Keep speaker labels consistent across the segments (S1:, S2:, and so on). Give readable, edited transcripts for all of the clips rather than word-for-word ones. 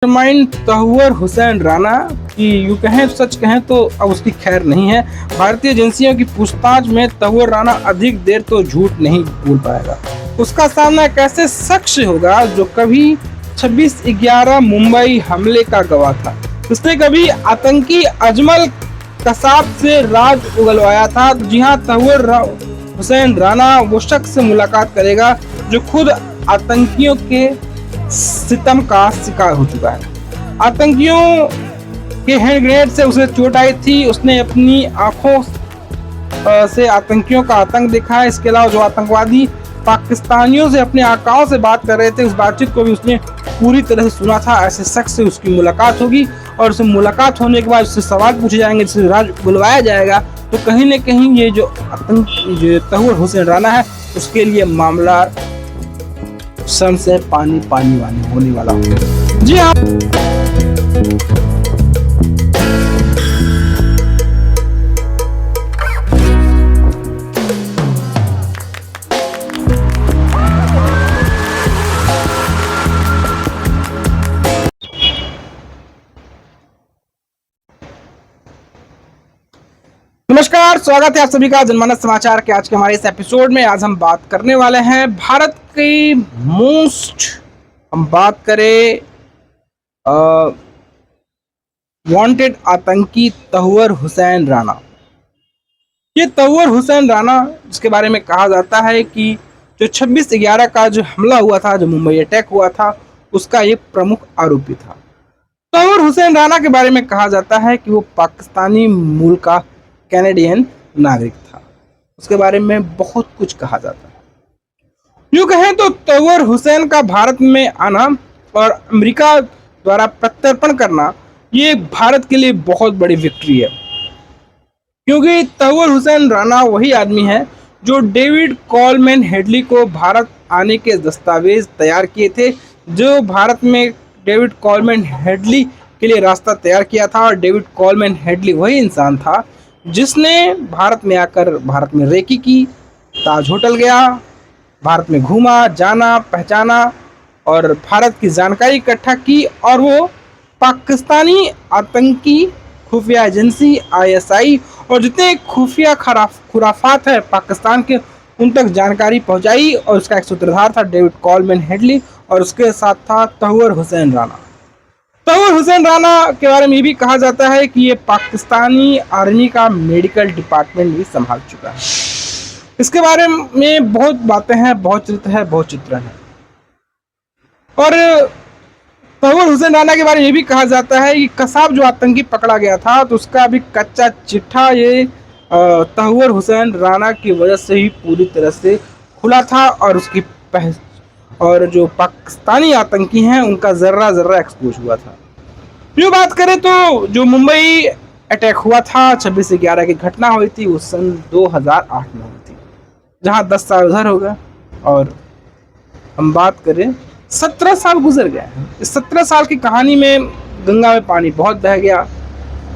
S1: Mastermind Tahawwur Hussain Rana की यूं कहें सच कहें तो अब उसकी खैर नहीं है। भारतीय एजेंसियों की पूछताछ में तहव्वुर राना अधिक देर तो झूठ नहीं बोल पाएगा। उसका सामना एक ऐसे शख्स होगा जो कभी 26/11 मुंबई हमले का गवाह था। उसने कभी आतंकी अजमल कसाब से राज उगलवाया था। जी हाँ, तहव्वुर हुसैन राना वो शख्स से मुलाकात करेगा जो खुद आतंकियों के सितम का शिकार हो चुका है। आतंकियों के हैंड ग्रेनेड से उसे चोट आई थी। उसने अपनी आंखों से आतंकियों का आतंक देखा है। इसके अलावा जो आतंकवादी पाकिस्तानियों से अपने आकाओं से बात कर रहे थे, उस बातचीत को भी उसने पूरी तरह से सुना था। ऐसे शख्स से उसकी मुलाकात होगी और उससे मुलाकात होने के बाद उससे सवाल पूछे जाएंगे, जिससे राज बुलवाया जाएगा। तो कहीं न कहीं ये जो तहव्वुर हुसैन राना है उसके लिए मामला सन से पानी पानी वानी होने वाला हो। जी हाँ, नमस्कार, स्वागत है आप सभी का जनमानस समाचार के आज के हमारे इस एपिसोड में। आज हम बात करने वाले हैं भारत की हम बात करें वांटेड आतंकी तहव्वुर हुसैन राना। ये तहव्वुर हुसैन राना जिसके बारे में कहा जाता है कि जो 26/11 का जो हमला हुआ था, जो मुंबई अटैक हुआ था, उसका एक प्रमुख आरोपी था। तहव्वुर हुसैन राना के बारे में कहा जाता है कि वो पाकिस्तानी मूल का कैनेडियन नागरिक था। उसके बारे में बहुत कुछ कहा जाता है। यूं कहें तो तहव्वुर हुसैन का भारत में आना और अमेरिका द्वारा प्रत्यर्पण करना ये भारत के लिए बहुत बड़ी विक्ट्री है, क्योंकि तहव्वुर हुसैन राना वही आदमी है जो डेविड कॉलमैन हेडली को भारत आने के दस्तावेज तैयार किए थे। जो भारत में डेविड कॉलमैन हेडली के लिए रास्ता तैयार किया था। और डेविड कॉलमैन हेडली वही इंसान था जिसने भारत में आकर भारत में रेकी की, ताज होटल गया, भारत में घूमा, जाना, पहचाना और भारत की जानकारी इकट्ठा की। और वो पाकिस्तानी आतंकी खुफिया एजेंसी ISI और जितने खुफिया खुराफात है पाकिस्तान के, उन तक जानकारी पहुंचाई। और उसका एक सूत्रधार था डेविड कॉलमैन हेडली और उसके साथ था तहव्वुर हुसैन राना। तहव्वुर हुसैन राना के बारे में ये भी कहा जाता है कि ये पाकिस्तानी आर्मी का मेडिकल डिपार्टमेंट भी संभाल चुका है। इसके बारे में बहुत बातें हैं, बहुत चित्र है। और तहव्वुर हुसैन राना के बारे में ये भी कहा जाता है कि कसाब जो आतंकी पकड़ा गया था, तो उसका अभी कच्चा चिट्ठा ये तहव्वुर हुसैन राना की वजह से ही पूरी तरह से खुला था। और जो पाकिस्तानी आतंकी हैं उनका जर्रा एक्सपोज हुआ था। यूँ बात करें तो जो मुंबई अटैक हुआ था, 26/11 की घटना हुई थी, वो सन 2008 में हुई थी, जहाँ 10 साल उधर हो गए। और हम बात करें 17 साल गुजर गए। इस 17 साल की कहानी में गंगा में पानी बहुत बह गया,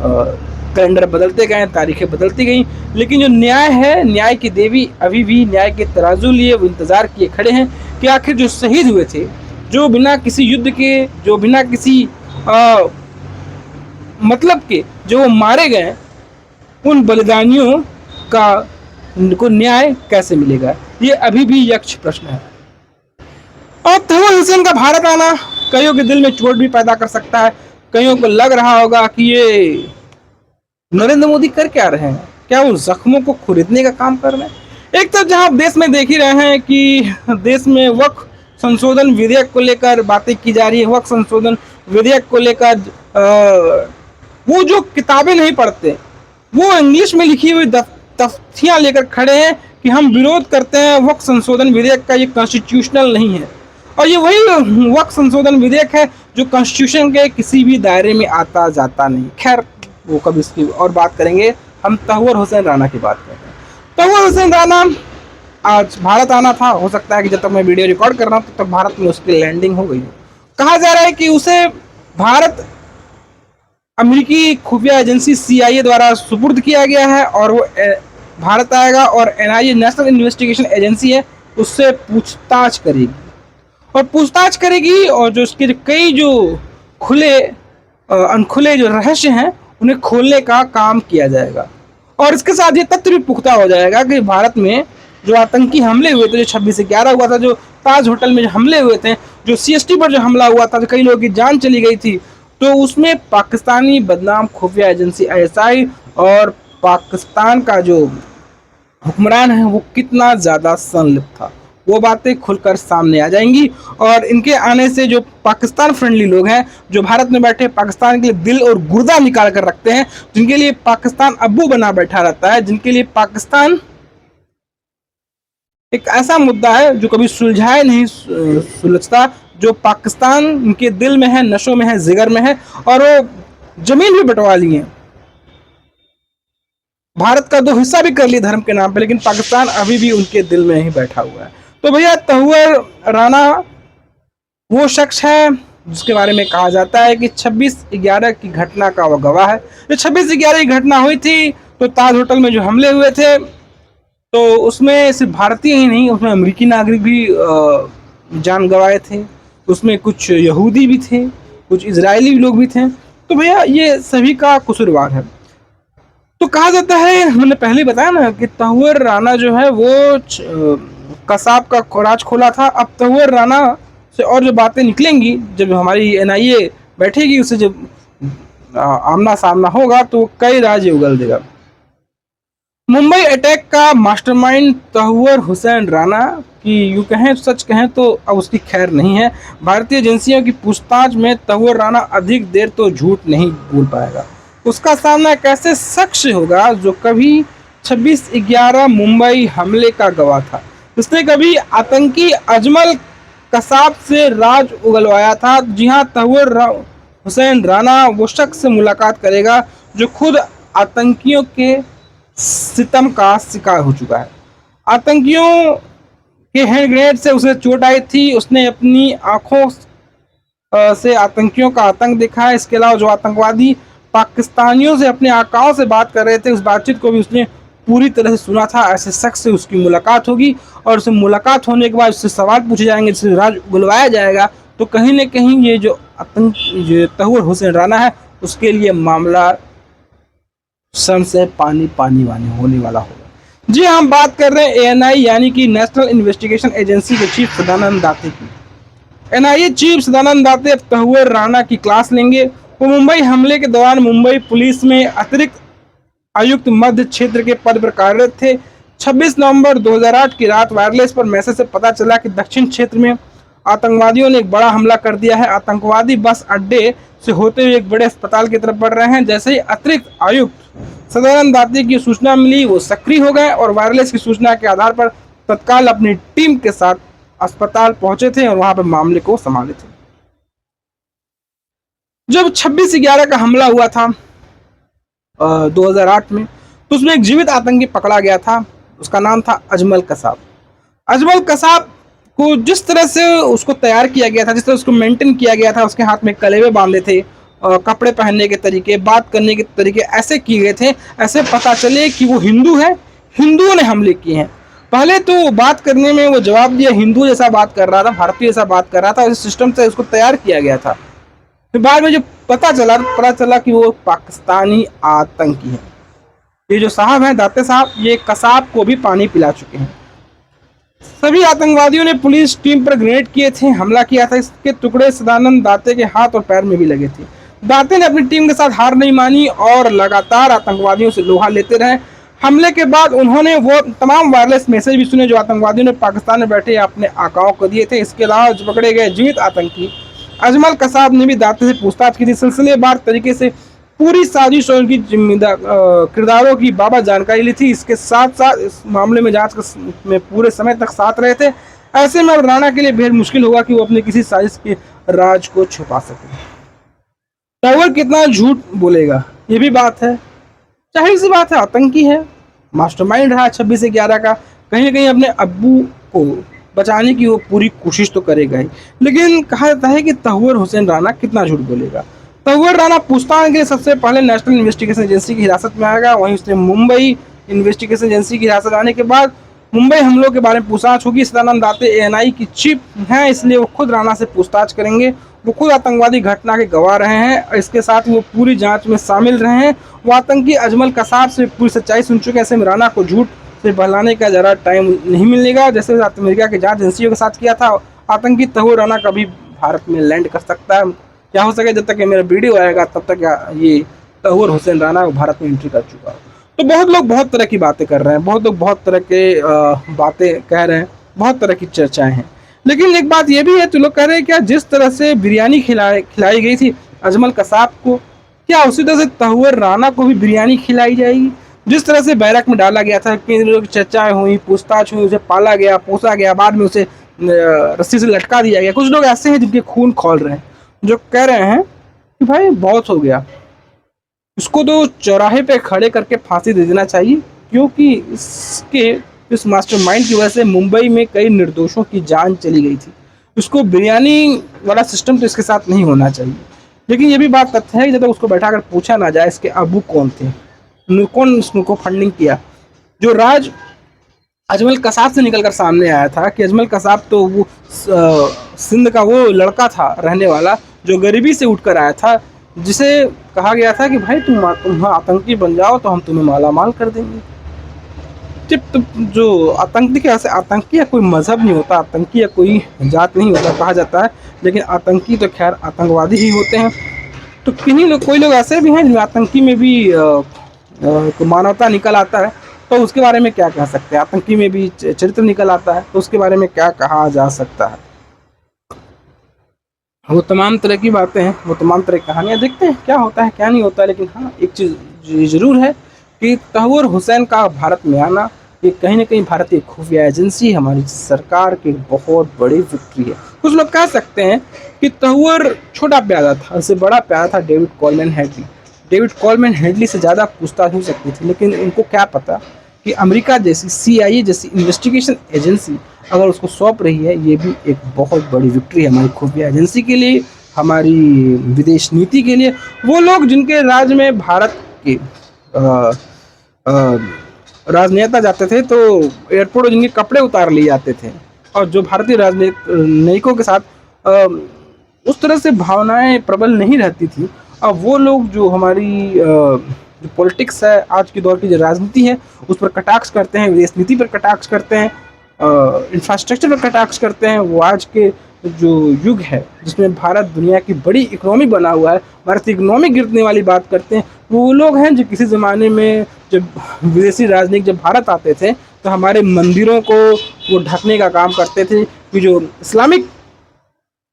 S1: कैलेंडर बदलते गए, तारीखें बदलती गई, लेकिन जो न्याय है, न्याय की देवी अभी भी न्याय के तराजू लिए वो इंतजार किए खड़े हैं कि आखिर जो शहीद हुए थे, जो बिना किसी युद्ध के, जो बिना किसी मतलब के जो वो मारे गए, उन बलिदानियों को न्याय कैसे मिलेगा। ये अभी भी यक्ष प्रश्न है। और तहव्वुर हुसैन का भारत आना कईयों के दिल में चोट भी पैदा कर सकता है। कईयों को लग रहा होगा कि ये नरेंद्र मोदी कर क्या रहे हैं, क्या वो जख्मों को खरीदने का काम कर रहे हैं। एक तरफ जहां देश में देख ही रहे हैं कि देश में वक्फ संशोधन विधेयक को लेकर बातें की जा रही है। वक्फ संशोधन विधेयक को लेकर वो जो किताबें नहीं पढ़ते, वो इंग्लिश में लिखी हुई तख्तियां लेकर खड़े हैं कि हम विरोध करते हैं वक्फ संशोधन विधेयक का, ये कॉन्स्टिट्यूशनल नहीं है। और ये वही वक्फ संशोधन विधेयक है जो कॉन्स्टिट्यूशन के किसी भी दायरे में आता जाता नहीं। खैर, वो कभी इसकी और बात करेंगे। हम तहव्वुर हुसैन राना की बात करते हैं। तहव्वुर हुसैन राना आज भारत आना था। हो सकता है कि जब तक मैं वीडियो रिकॉर्ड कर रहा हूँ तब तक भारत में उसकी लैंडिंग हो गई हो। कहा जा रहा है कि उसे भारत अमेरिकी खुफिया एजेंसी CIA द्वारा सुपुर्द किया गया है और वो भारत आएगा और NIA नेशनल इन्वेस्टिगेशन एजेंसी है, उससे पूछताछ करेगी। और जो उसके कई जो अनखुले जो रहस्य हैं उन्हें खोलने का काम किया जाएगा। और इसके साथ ये तथ्य भी पुख्ता हो जाएगा कि भारत में जो आतंकी हमले हुए थे, जो 26/11 हुआ था, जो ताज होटल में जो हमले हुए थे, जो सीएसटी पर जो हमला हुआ था, जो कई लोगों की जान चली गई थी, तो उसमें पाकिस्तानी बदनाम खुफिया एजेंसी आईएसआई और पाकिस्तान का जो हुक्मरान है वो कितना ज़्यादा संलिप्त था, वो बातें खुलकर सामने आ जाएंगी। और इनके आने से जो पाकिस्तान फ्रेंडली लोग हैं, जो भारत में बैठे पाकिस्तान के लिए दिल और गुर्दा निकाल कर रखते हैं, जिनके लिए पाकिस्तान अब्बू बना बैठा रहता है, जिनके लिए पाकिस्तान एक ऐसा मुद्दा है जो कभी सुलझाए नहीं सुलझता, जो पाकिस्तान उनके दिल में है, नशों में है, जिगर में है, और वो जमीन भी बंटवा ली है, भारत का 2 हिस्सा भी कर लिया धर्म के नाम पे, लेकिन पाकिस्तान अभी भी उनके दिल में ही बैठा हुआ है। तो भैया तहुवर राणा वो शख्स है जिसके बारे में कहा जाता है कि 26/11 की घटना का वो गवाह है। जो 26/11 की घटना हुई थी, तो ताज होटल में जो हमले हुए थे, तो उसमें सिर्फ भारतीय ही नहीं, उसमें अमेरिकी नागरिक भी जान गंवाए थे, उसमें कुछ यहूदी भी थे, कुछ इजरायली लोग भी थे। तो भैया ये सभी का कसूरवार है। तो कहा जाता है, मैंने पहले ही बताया ना कि तहुवर राणा जो है वो कसाब का राज खोला था। अब तहुवर राणा से और जो बातें निकलेंगी, जब हमारी एनआईए बैठेगी, उससे जब आमना सामना होगा, तो कई राज उगल देगा। मुंबई अटैक का मास्टरमाइंड तहुवर हुसैन राणा की यूं कहें, सच कहें तो अब उसकी खैर नहीं है। भारतीय एजेंसियों की पूछताछ में तहुवर राणा अधिक देर तो झूठ नहीं बोल पाएगा। उसका सामना एक ऐसे शख्स से होगा जो कभी 26/11 मुंबई हमले का गवाह था, उसने कभी आतंकी अजमल कसाब से राज उगलवाया था। जी हाँ, तहुवर हुसैन राणा वो शख्स से मुलाकात करेगा जो खुद आतंकियों के सितम का शिकार हो चुका है। आतंकियों के हैंड ग्रेनेड से उसे चोट आई थी, उसने अपनी आंखों से आतंकियों का आतंक देखा है। इसके अलावा जो आतंकवादी पाकिस्तानियों से अपने आकाओं से बात कर रहे थे, उस बातचीत को भी उसने पूरी तरह से सुना था। ऐसे शख्स से उसकी मुलाकात होगी, और उससे मुलाकात होने के बाद उससे सवाल पूछे जाएंगे, जिससे राज बुलवाया जाएगा। तो कहीं ना कहीं ये जो तहुवर हुसैन राणा है, उसके लिए मामला सन से पानी पानी वानी होने वाला होगा। जी, हम बात कर रहे हैं एएनआई यानी कि नेशनल इन्वेस्टिगेशन एजेंसी के चीफ सदानंद दाते की। एनआईए चीफ सदानंद दाते अब तहुवर राणा की क्लास लेंगे। वो मुंबई हमले के दौरान मुंबई पुलिस में अतिरिक्त आयुक्त मध्य क्षेत्र के पद पर कार्यरत थे। 26 नवंबर 2008 की रात वायरलेस पर मैसेज से पता चला कि दक्षिण क्षेत्र में आतंकवादियों ने एक बड़ा हमला कर दिया है। आतंकवादी बस अड्डे से होते हुए एक बड़े अस्पताल की तरफ बढ़ रहे हैं। जैसे ही अतिरिक्त आयुक्त सदानंद दाते की सूचना मिली, वो सक्रिय हो गए और वायरलेस की सूचना के आधार पर तत्काल अपनी टीम के साथ अस्पताल पहुंचे थे और वहां पर मामले को संभाले थे। जब 26/11 का हमला हुआ था 2008 में, तो उसमें एक जीवित आतंकी पकड़ा गया था। उसका नाम था अजमल कसाब। अजमल कसाब को जिस तरह से उसको तैयार किया गया था, जिस तरह उसको मेंटेन किया गया था, उसके हाथ में कलेवे बांधे थे, कपड़े पहनने के तरीके, बात करने के तरीके ऐसे किए गए थे, ऐसे पता चले कि वो हिंदू है, हिंदुओं ने हमले किए हैं। पहले तो बात करने में वो जवाब दिया, हिंदू जैसा बात कर रहा था, भारतीय जैसा बात कर रहा था, इस सिस्टम से उसको तैयार किया गया था। फिर बाद में जो पता चला कि वो पाकिस्तानी आतंकी है। ये जो साहब हैं दाते साहब, ये कसाब को भी पानी पिला चुके हैं। सभी आतंकवादियों ने पुलिस टीम पर ग्रेनेड किए थे, हमला किया था। इसके टुकड़े सदानंद दाते के हाथ और पैर में भी लगे थे। दाते ने अपनी टीम के साथ हार नहीं मानी और लगातार आतंकवादियों से लोहा लेते रहे। हमले के बाद उन्होंने वो तमाम वायरलेस मैसेज भी सुने जो आतंकवादियों ने पाकिस्तान में बैठे अपने आकाओं को दिए थे। इसके अलावा जो पकड़े गए जीवित आतंकी अजमल कसाब ने भी दाते से पूछताछ की थी। सिलसिलेवार तरीके से पूरी साजिश और उनकी किरदारों की बाबा जानकारी ली थी। इसके साथ साथ इस मामले में जांच में पूरे समय तक साथ रहे थे। ऐसे में अब राणा के लिए बेहद मुश्किल होगा कि वो अपने किसी साजिश के राज को छुपा सके। तहुवर कितना झूठ बोलेगा, ये भी बात है। जाहिर सी बात है, आतंकी है, मास्टरमाइंड रहा 26/11 का। कहीं ना कहीं अपने अब्बू को बचाने की वो पूरी कोशिश तो करेगा ही। लेकिन कहा जाता है कि तहुवर हुसैन राणा कितना झूठ बोलेगा। तहुवर राणा पूछताछ के लिए सबसे पहले नेशनल इन्वेस्टिगेशन एजेंसी की हिरासत में आएगा। वहीं उसने मुंबई इन्वेस्टिगेशन एजेंसी की हिरासत आने के बाद मुंबई हमलों के बारे में पूछताछ होगी। सदानंद दाते एएनआई की चीफ हैं, इसलिए वो खुद राणा से पूछताछ करेंगे वो खुद आतंकवादी घटना के गवाह रहे हैं और इसके साथ वो पूरी जांच में शामिल रहे हैं। वो आतंकी अजमल कसाब से पूरी सच्चाई सुन चुके हैं। ऐसे में राणा को झूठ से बहलाने का ज़रा टाइम नहीं मिलेगा। जैसे अमेरिका के जांच एजेंसियों के साथ किया था, आतंकी तहूर राणा कभी भारत में लैंड कर सकता है। क्या हो सके, जब तक ये मेरा वीडियो आएगा तब तक ये तहूर हुसैन राणा भारत में एंट्री कर चुका हो। तो बहुत लोग बहुत तरह की बातें कर रहे हैं, बहुत लोग बहुत तरह के बातें कह रहे हैं, बहुत तरह की चर्चाएं हैं। लेकिन एक बात ये भी है, तो लोग कह रहे हैं क्या जिस तरह से बिरयानी खिलाई गई थी अजमल कसाब को, क्या उसी तरह से तहूर राणा को भी बिरयानी खिलाई जाएगी? जिस तरह से बैरक में डाला गया था, कि लोग चर्चाएं हुई, पूछताछ हुई, उसे पाला गया, पोसा गया, बाद में उसे रस्सी से लटका दिया गया। कुछ लोग ऐसे हैं जिनके खून खौल रहे हैं, जो कह रहे हैं कि भाई बहुत हो गया, इसको तो चौराहे पे खड़े करके फांसी दे देना चाहिए, क्योंकि इस मास्टरमाइंड की वजह से मुंबई में कई निर्दोषों की जान चली गई थी। उसको बिरयानी वाला सिस्टम तो इसके साथ नहीं होना चाहिए। लेकिन ये भी बात तथ्य है कि जब तक उसको बैठा कर पूछा ना जाए इसके अबू कौन थे, कौन इसको फंडिंग किया, जो राज अजमल कसाब से निकलकर सामने आया था कि अजमल कसाब तो वो सिंध का वो लड़का था रहने वाला, जो गरीबी से उठकर आया था, जिसे कहा गया था कि भाई तुम आतंकी बन जाओ तो हम तुम्हें माला माल कर देंगे। जब जो आतंकी के आतंकी या कोई मजहब नहीं होता, आतंकी या कोई जात नहीं होता कहा जाता है, लेकिन आतंकी तो खैर आतंकवादी ही होते हैं। तो किन्हीं लोग, कोई लोग ऐसे भी हैं जिनमें आतंकी में भी मानवता निकल आता है, तो उसके बारे में क्या कह सकते हैं? आतंकी में भी चरित्र निकल आता है, तो उसके बारे में क्या कहा जा सकता है? वो तमाम तरह की बातें हैं, वो तमाम तरह की कहानियाँ, देखते हैं क्या होता है क्या नहीं होता है। लेकिन हाँ, एक चीज़ ज़रूर है कि तहूर हुसैन का भारत में आना, ये कहीं ना कहीं भारतीय खुफिया एजेंसी, हमारी सरकार की बहुत बड़ी विक्ट्री है। कुछ लोग कह सकते हैं कि तहूर छोटा प्यादा था, उससे बड़ा प्यादा था David Coleman Headley. David Coleman Headley से ज़्यादा पूछताछ हो सकती थी, लेकिन उनको क्या पता कि अमेरिका जैसी CIA जैसी इन्वेस्टिगेशन एजेंसी अगर उसको सौंप रही है, ये भी एक बहुत बड़ी विक्ट्री है हमारी खुफिया एजेंसी के लिए, हमारी विदेश नीति के लिए। वो लोग जिनके राज में भारत के राजनेता जाते थे, तो एयरपोर्ट जिनके कपड़े उतार लिए जाते थे, और जो भारतीय राजनयिकों के साथ उस तरह से भावनाएं प्रबल नहीं रहती थी। अब वो लोग जो हमारी जो पॉलिटिक्स है, आज के दौर की जो राजनीति है, उस पर कटाक्ष करते हैं, विदेश नीति पर कटाक्ष करते हैं, इंफ्रास्ट्रक्चर पर कटाक्ष करते हैं। वो आज के जो युग है जिसमें भारत दुनिया की बड़ी इकोनॉमी बना हुआ है, भारत की इकोनॉमी गिरने वाली बात करते हैं, वो लोग हैं जो किसी ज़माने में जब विदेशी राजनीतिक जब भारत आते थे तो हमारे मंदिरों को वो ढकने का काम करते थे कि जो इस्लामिक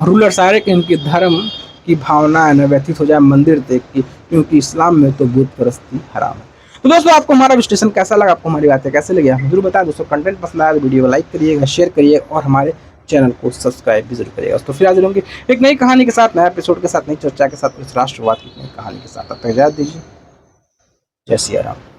S1: रूलर्स आ रहे कि उनके धर्म की भावना न व्यतीत हो जाए मंदिर देख के, क्योंकि इस्लाम में तो बुत परस्ती हराम है। तो दोस्तों, आपको हमारा विश्लेषण कैसा लगा, आपको हमारी बातें कैसे लगी, आप जरूर बताएं। दोस्तों, कंटेंट पसंद आया तो वीडियो को लाइक करिएगा, शेयर करिए और हमारे चैनल को सब्सक्राइब भी जरूर करिएगा। तो फिर हाजिर होंगे एक नई कहानी के साथ, नए एपिसोड के साथ, नई चर्चा के साथ, इस राष्ट्रवाद की नई कहानी के साथ। तब तक इजाजत दीजिए। जय सिया राम।